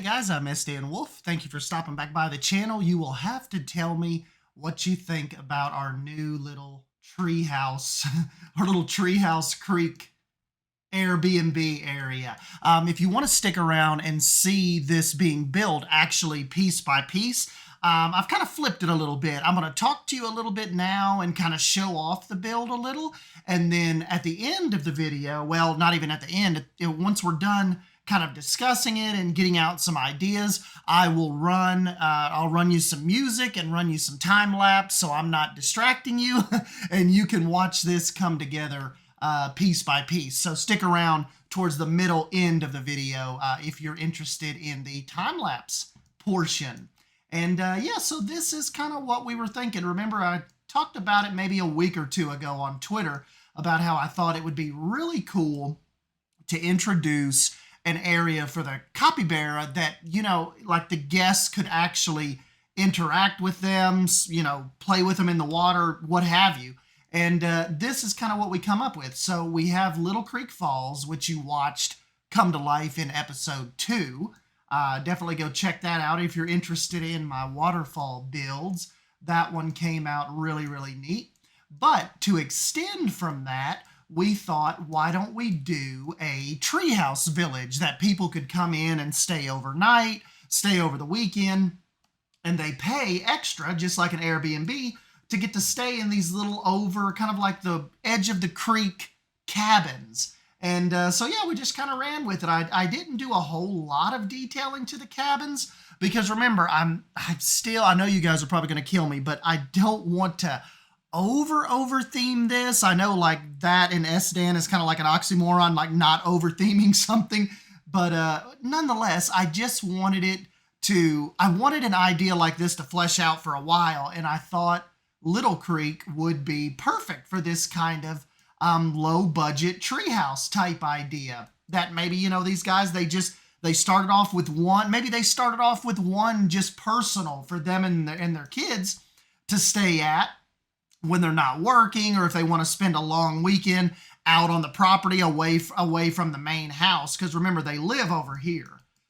Hey guys, I'm SD Wolf. Thank you for stopping back by the channel. You will have to tell me what you think about our new little treehouse, our little treehouse creek Airbnb area. If you want to stick around and see this being built actually piece by piece, I've kind of flipped it a little bit. I'm going to talk to you a little bit now and kind of show off the build a little. And then at the end of the video, well, not even at the end, once we're done kind of discussing it and getting out some ideas, I'll run you some music and run you some time lapse so I'm not distracting you and you can watch this come together piece by piece. So stick around towards the middle end of the video if you're interested in the time-lapse portion. And yeah, so this is kind of what we were thinking. Remember, I talked about it maybe a week or two ago on Twitter about how I thought it would be really cool to introduce an area for the capybara that, you know, like the guests could actually interact with them, you know, play with them in the water, what have you. And this is kind of what we come up with. So we have Little Creek Falls, which you watched come to life in episode 2. Definitely go check that out if you're interested in my waterfall builds. That one came out really, really neat. But to extend from that, we thought, why don't we do a treehouse village that people could come in and stay overnight, stay over the weekend, and they pay extra, just like an Airbnb, to get to stay in these little kind of like the edge of the creek cabins. And so yeah, we just kind of ran with it. I didn't do a whole lot of detailing to the cabins because remember, I'm still, I know you guys are probably going to kill me, but I don't want to over theme this. I know like that in SDAN is kind of like an oxymoron, like not over theming something, but nonetheless, I just wanted I wanted an idea like this to flesh out for a while, and I thought Little Creek would be perfect for this kind of low budget treehouse type idea. That maybe, you know, these guys, they started off with one, maybe they started off with one just personal for them and their kids to stay at when they're not working, or if they want to spend a long weekend out on the property away from the main house. Because remember, they live over here.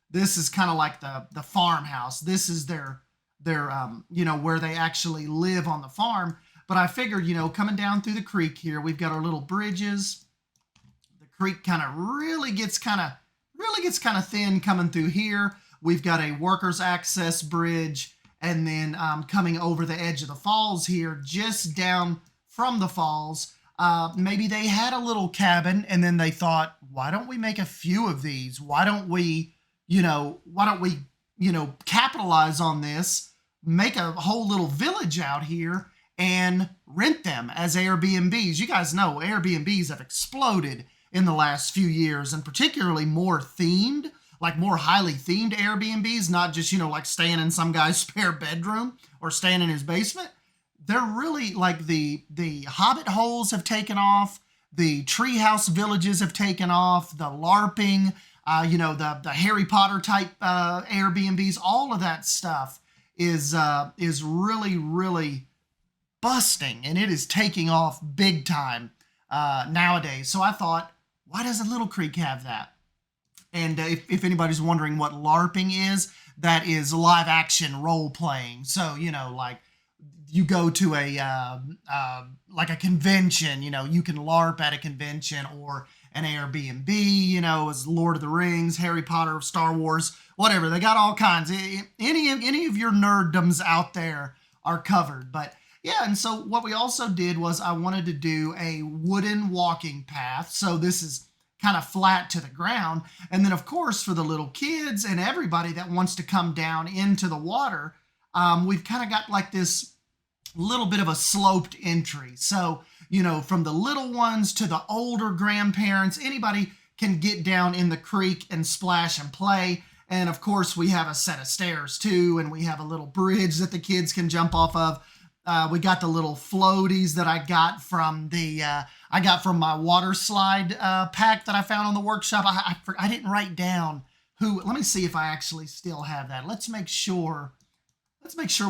This is kind of like the farmhouse. This is their you know, where they actually live on the farm. But I figured, you know, coming down through the creek here, we've got our little bridges. The creek kind of really gets kind of thin coming through here. We've got a workers access bridge. And then coming over the edge of the falls here, just down from the falls, maybe they had a little cabin and then they thought, why don't we make a few of these? Why don't we, you know, capitalize on this, make a whole little village out here and rent them as Airbnbs. You guys know Airbnbs have exploded in the last few years, and particularly more themed, like more highly themed Airbnbs, not just, you know, like staying in some guy's spare bedroom or staying in his basement. They're really like the Hobbit holes have taken off, the treehouse villages have taken off, the LARPing, you know, the Harry Potter type Airbnbs, all of that stuff is really, really busting, and it is taking off big time nowadays. So I thought, why doesn't Little Creek have that? And if anybody's wondering what LARPing is, that is live action role playing. So, you know, like you go to like a convention, you know, you can LARP at a convention, or an Airbnb, you know, as Lord of the Rings, Harry Potter, Star Wars, whatever. They got all kinds. Any of your nerddoms out there are covered. But yeah, and so what we also did was I wanted to do a wooden walking path. So this is kind of flat to the ground. And then of course, for the little kids and everybody that wants to come down into the water, we've kind of got like this little bit of a sloped entry. So, you know, from the little ones to the older grandparents, anybody can get down in the creek and splash and play. And of course, we have a set of stairs too, and we have a little bridge that the kids can jump off of. We got the little floaties that I got from my water slide pack that I found on the workshop. I didn't write down who. Let me see if I actually still have that. Let's make sure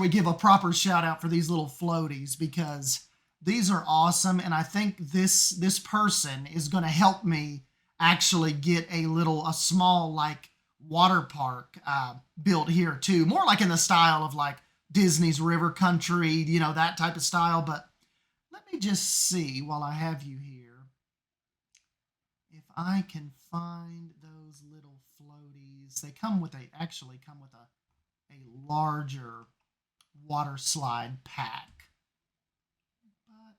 we give a proper shout out for these little floaties, because these are awesome. And I think this person is going to help me actually get a small like water park built here too. More like in the style of like Disney's River Country, you know, that type of style. But let me just see while I have you here if I can find those little floaties. They come with actually come with a larger water slide pack. But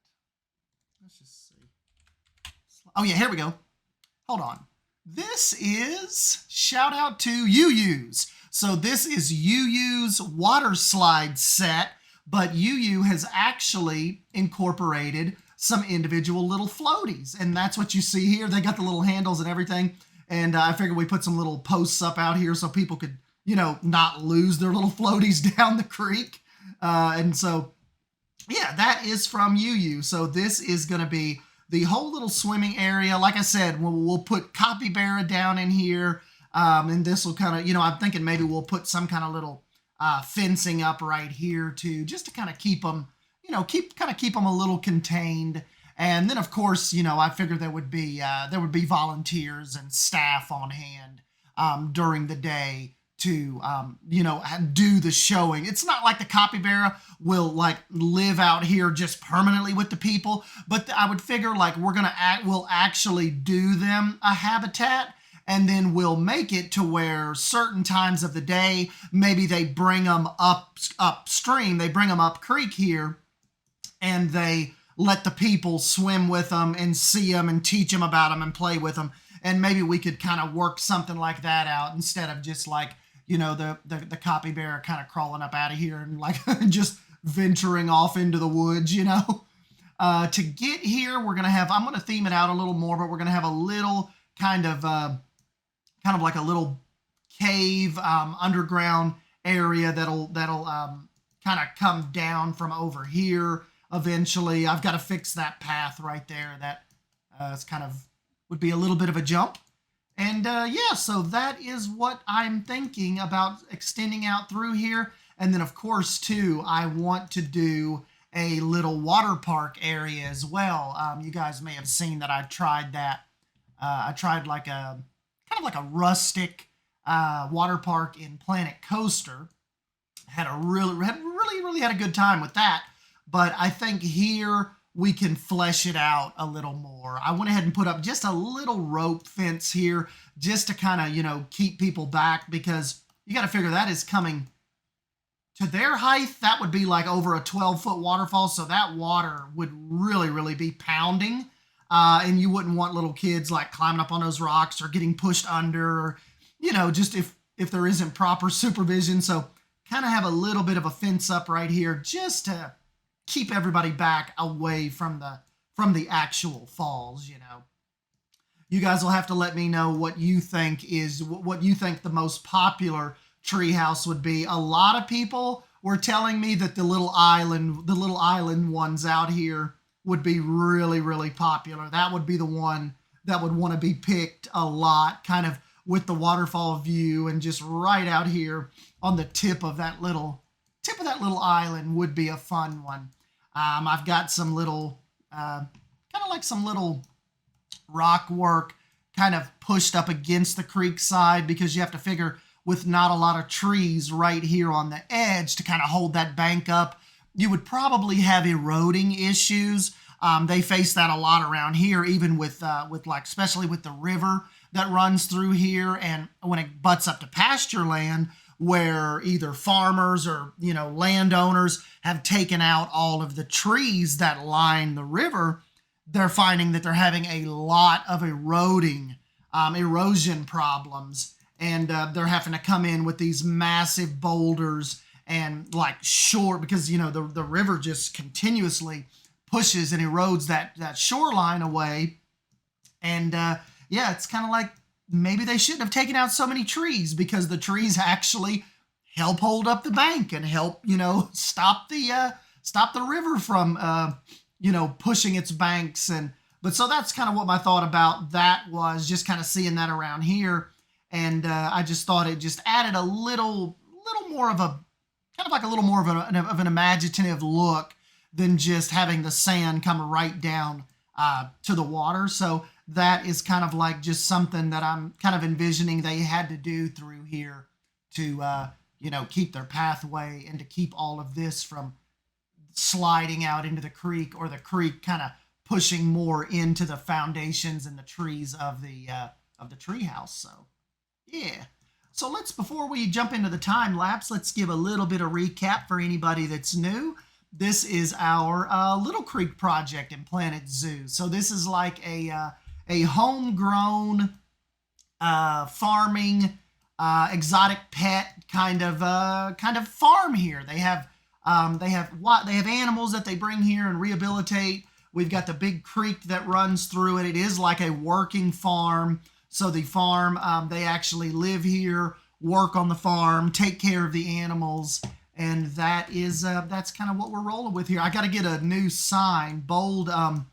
let's just see. Oh yeah, here we go. Hold on. This is, shout out to UU's. So this is UU's water slide set, but UU has actually incorporated some individual little floaties. And that's what you see here. They got the little handles and everything. And I figured we put some little posts up out here so people could, you know, not lose their little floaties down the creek. And so, yeah, that is from UU. So this is going to be the whole little swimming area. Like I said, we'll put capybara down in here. And this will kind of, you know, I'm thinking maybe we'll put some kind of little fencing up right here too, just to kind of keep them, you know, keep them a little contained. And then of course, you know, I figured there would be volunteers and staff on hand during the day to, you know, do the showing. It's not like the capybara will like live out here just permanently with the people, but I would figure like we'll actually do them a habitat, and then we'll make it to where certain times of the day, maybe they bring them upstream, they bring them up creek here, and they let the people swim with them and see them and teach them about them and play with them. And maybe we could kind of work something like that out instead of just like, you know, the capybara kind of crawling up out of here and like just venturing off into the woods, you know. To get here, I'm going to theme it out a little more, but we're going to have a little kind of like a little cave underground area that'll kind of come down from over here eventually. I've got to fix that path right there. That is kind of would be a little bit of a jump. And yeah, so that is what I'm thinking about extending out through here. And then of course too, I want to do a little water park area as well. You guys may have seen that I tried that. I tried like a kind of like a rustic water park in Planet Coaster. Had really had a good time with that. But I think here we can flesh it out a little more. I went ahead and put up just a little rope fence here just to kind of, you know, keep people back, because you got to figure that is coming to their height. That would be like over a 12-foot waterfall. So that water would really be pounding. And you wouldn't want little kids like climbing up on those rocks or getting pushed under, or, you know, just if there isn't proper supervision. So kind of have a little bit of a fence up right here just to keep everybody back away from the actual falls, you know. You guys will have to let me know what you think the most popular treehouse would be. A lot of people were telling me that the little island ones out here would be really popular. That would be the one that would want to be picked a lot, kind of with the waterfall view and just right out here on the tip of that little island would be a fun one. I've got some little, kind of like some little rock work kind of pushed up against the creek side, because you have to figure with not a lot of trees right here on the edge to kind of hold that bank up, you would probably have eroding issues. They face that a lot around here, even with like, especially with the river that runs through here. And when it butts up to pasture land, where either farmers or, you know, landowners have taken out all of the trees that line the river, they're finding that they're having a lot of erosion problems. And they're having to come in with these massive boulders and like shore, because, you know, the river just continuously pushes and erodes that shoreline away. And yeah, it's kind of like, maybe they shouldn't have taken out so many trees, because the trees actually help hold up the bank and help, you know, stop the river from, you know, pushing its banks. But so that's kind of what my thought about that was, just kind of seeing that around here. And I just thought it just added a little more of a, kind of like a little more of an imaginative look than just having the sand come right down to the water. So that is kind of like just something that I'm kind of envisioning they had to do through here to, keep their pathway and to keep all of this from sliding out into the creek, or the creek kind of pushing more into the foundations and the trees of the treehouse. So yeah. So before we jump into the time lapse, let's give a little bit of recap for anybody that's new. This is our Little Creek project in Planet Zoo. So this is like a homegrown farming exotic pet kind of farm here. They have animals that they bring here and rehabilitate. We've got the big creek that runs through it. It is like a working farm. So the farm, they actually live here, work on the farm, take care of the animals, and that's kind of what we're rolling with here. I got to get a new sign, bold. Let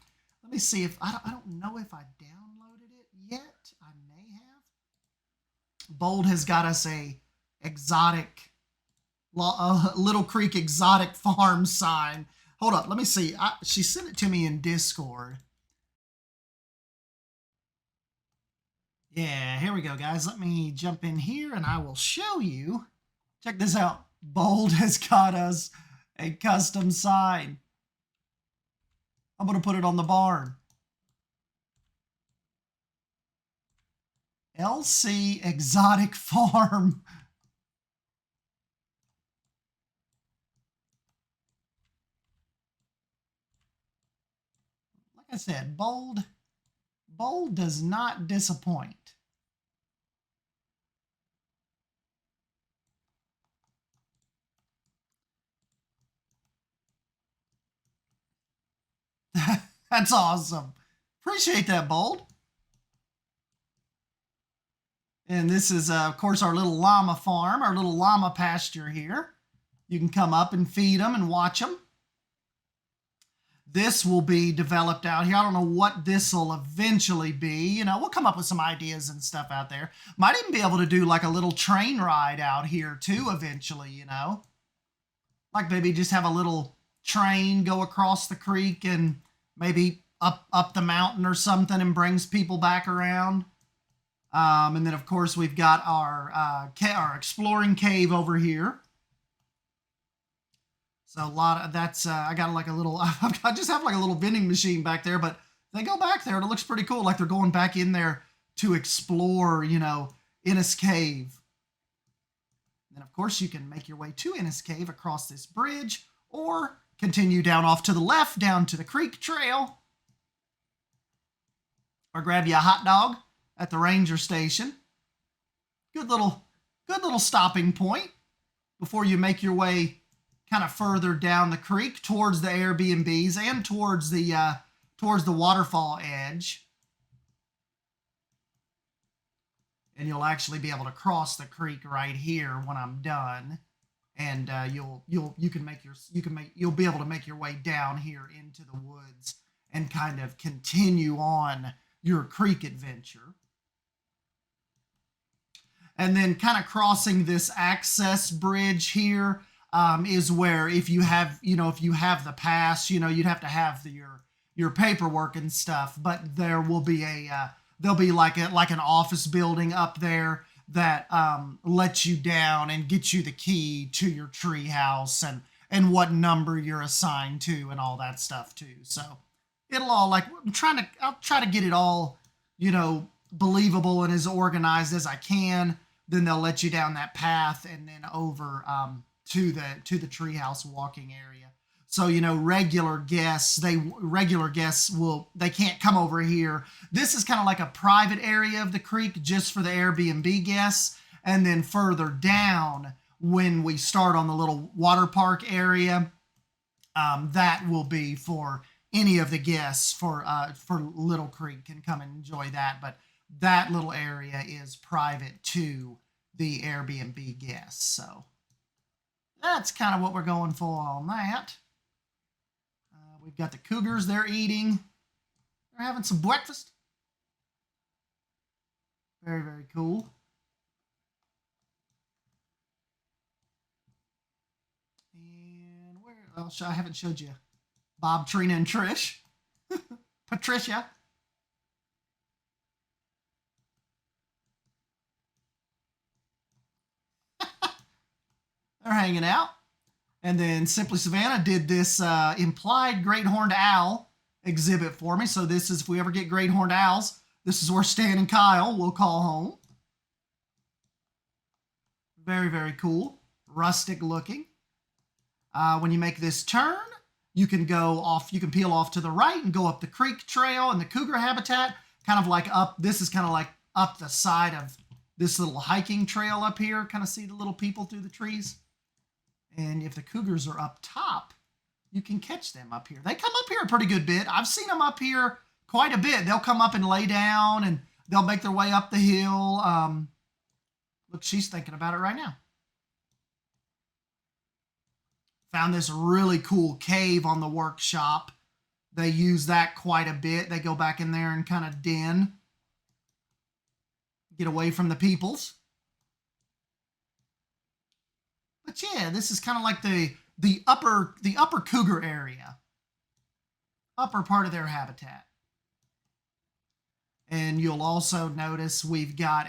me see if I don't know if I downloaded it yet. I may have. Bold has got us a exotic, Little Creek exotic farm sign. Hold up, let me see. She sent it to me in Discord. Yeah, here we go, guys. Let me jump in here and I will show you. Check this out. Bold has got us a custom sign. I'm going to put it on the barn. LC Exotic Farm. Like I said, Bold does not disappoint. That's awesome. Appreciate that, Bold. And this is, of course, our little llama farm, our little llama pasture here. You can come up and feed them and watch them. This will be developed out here. I don't know what this will eventually be. We'll come up with some ideas and stuff out there. Might even be able to do like a little train ride out here too eventually, Like maybe just have a little train go across the creek and maybe up the mountain or something and brings people back around. And then, of course, we've got our exploring cave over here. So a lot of that's, I got like a little, I just have like a little vending machine back there, but they go back there and it looks pretty cool. Like they're going back in there to explore, Innis Cave. And of course you can make your way to Innis Cave across this bridge or continue down off to the left, down to the creek trail. Or grab you a hot dog at the ranger station. Good little stopping point before you make your way kind of further down the creek towards the Airbnbs and towards the waterfall edge. And you'll actually be able to cross the creek right here when I'm done. And you'll be able to make your way down here into the woods and kind of continue on your creek adventure. And then kind of crossing this access bridge here is where if you have the pass, you'd have to have your paperwork and stuff. But there will be there'll be like an office building up there that lets you down and gets you the key to your tree house and what number you're assigned to and all that stuff too. So it'll all I'll try to get it all, believable and as organized as I can. Then they'll let you down that path and then over to the treehouse walking area. So, regular guests they can't come over here. This is kind of like a private area of the creek just for the Airbnb guests. And then further down, when we start on the little water park area, that will be for any of the guests for Little Creek can come and enjoy that. But that little area is private to the Airbnb guests. So that's kind of what we're going for on that. We've got the Cougars. They're eating. They're having some breakfast. Very, very cool. And I haven't showed you Bob, Trina, and Trish. Patricia. They're hanging out. And then Simply Savannah did this implied great horned owl exhibit for me. So this is, if we ever get great horned owls, this is where Stan and Kyle will call home. Very, very cool. Rustic looking. When you make this turn, you can go off, you can peel off to the right and go up the creek trail and the cougar habitat, kind of like up, this is kind of like up the side of this little hiking trail up here. Kind of see the little people through the trees. And if the cougars are up top, you can catch them up here. They come up here a pretty good bit. I've seen them up here quite a bit. They'll come up and lay down, and they'll make their way up the hill. Look, she's thinking about it right now. Found this really cool cave on the workshop. They use that quite a bit. They go back in there and kind of den. Get away from the peoples. But yeah, this is kind of like the upper cougar area. Upper part of their habitat. And you'll also notice we've got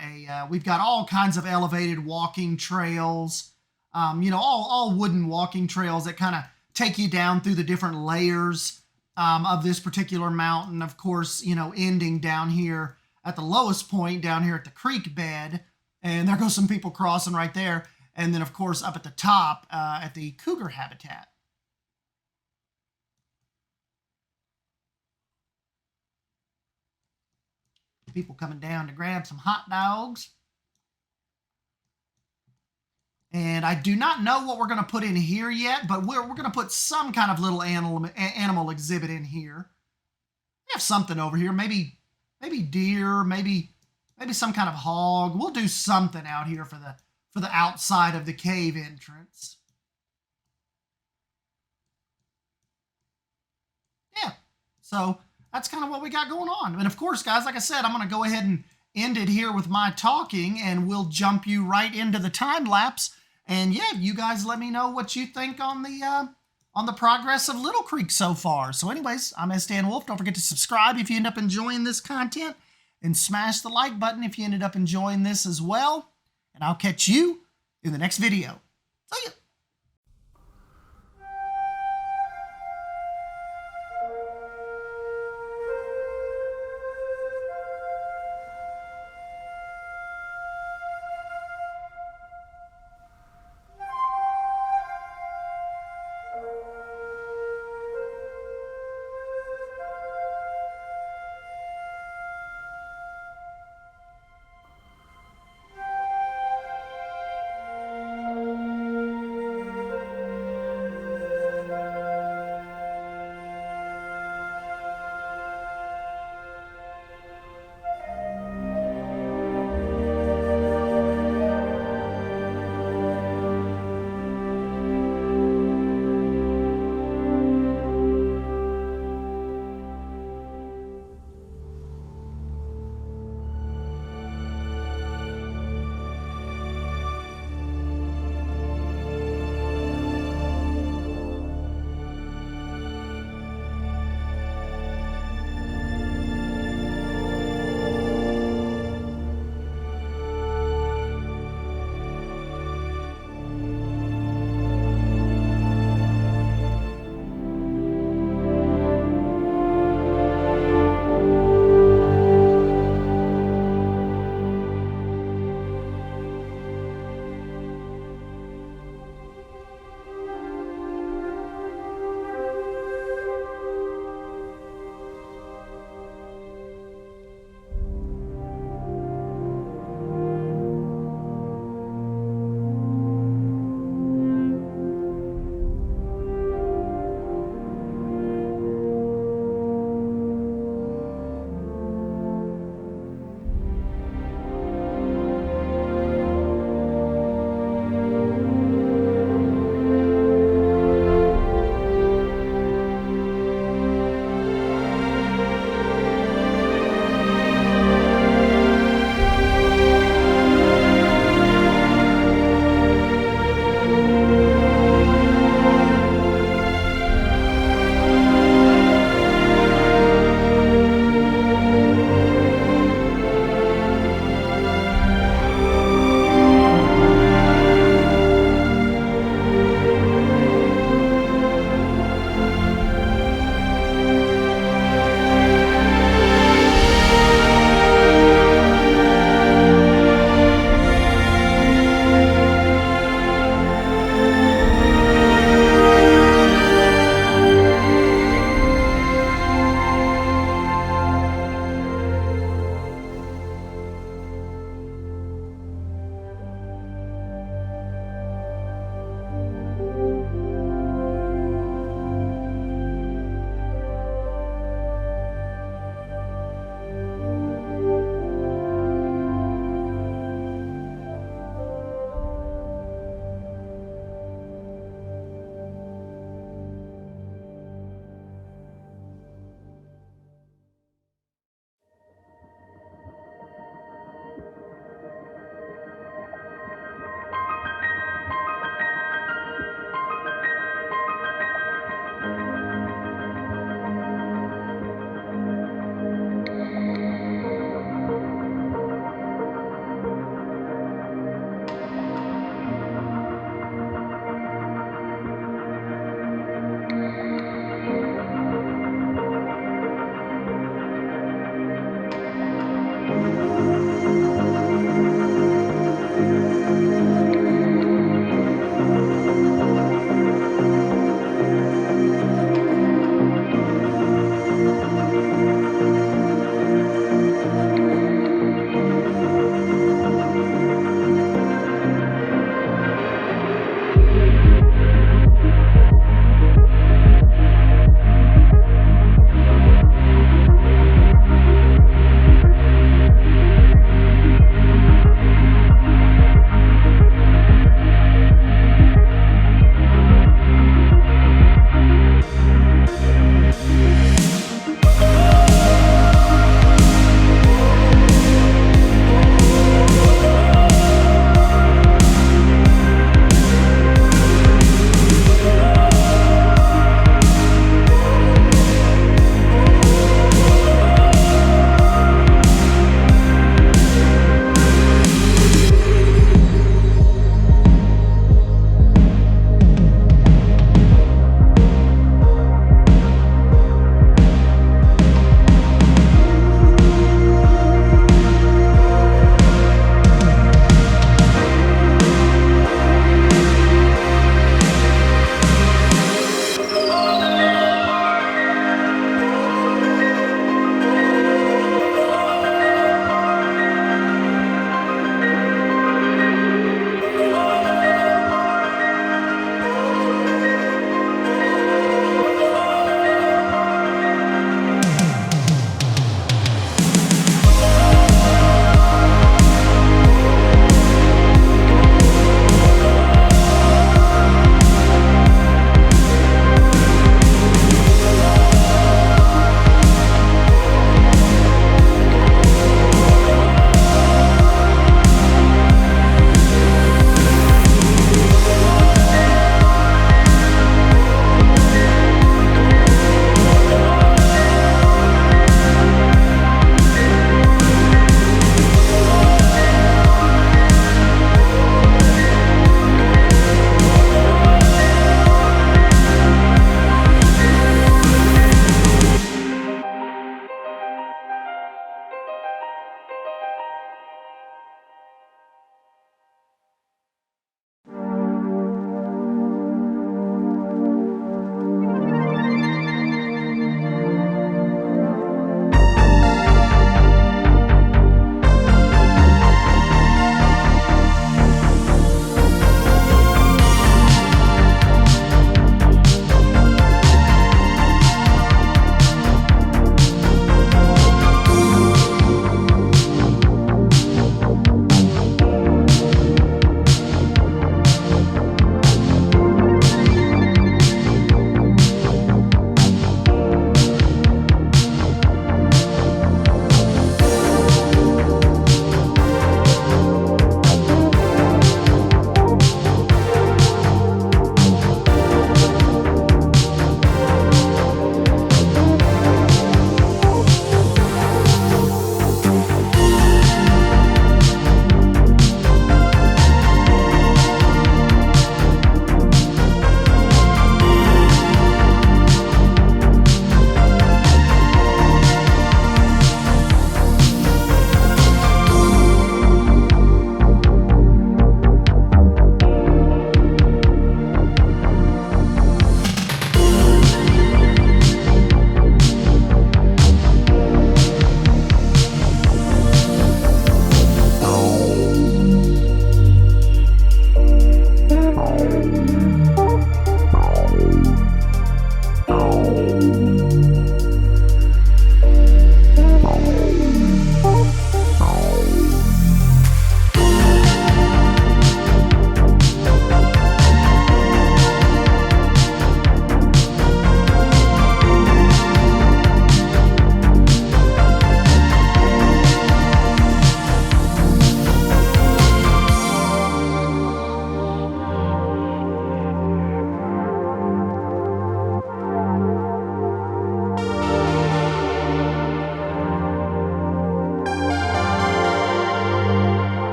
all kinds of elevated walking trails. You know, all wooden walking trails that kind of take you down through the different layers of this particular mountain. Of course, you know, ending down here at the lowest point, down here at the creek bed. And there goes some people crossing right there. And then, of course, up at the top at the cougar habitat. People coming down to grab some hot dogs. And I do not know what we're going to put in here yet, but we're going to put some kind of little animal exhibit in here. We have something over here, maybe deer, maybe some kind of hog. We'll do something out here for the outside of the cave entrance. Yeah, so that's kind of what we got going on. And of course, guys, like I said, I'm going to go ahead and end it here with my talking, and we'll jump you right into the time lapse. And yeah, you guys let me know what you think on the progress of Little Creek so far. So anyways, I'm Stan Wolf. Don't forget to subscribe if you end up enjoying this content, and smash the like button if you ended up enjoying this as well. And I'll catch you in the next video. See ya.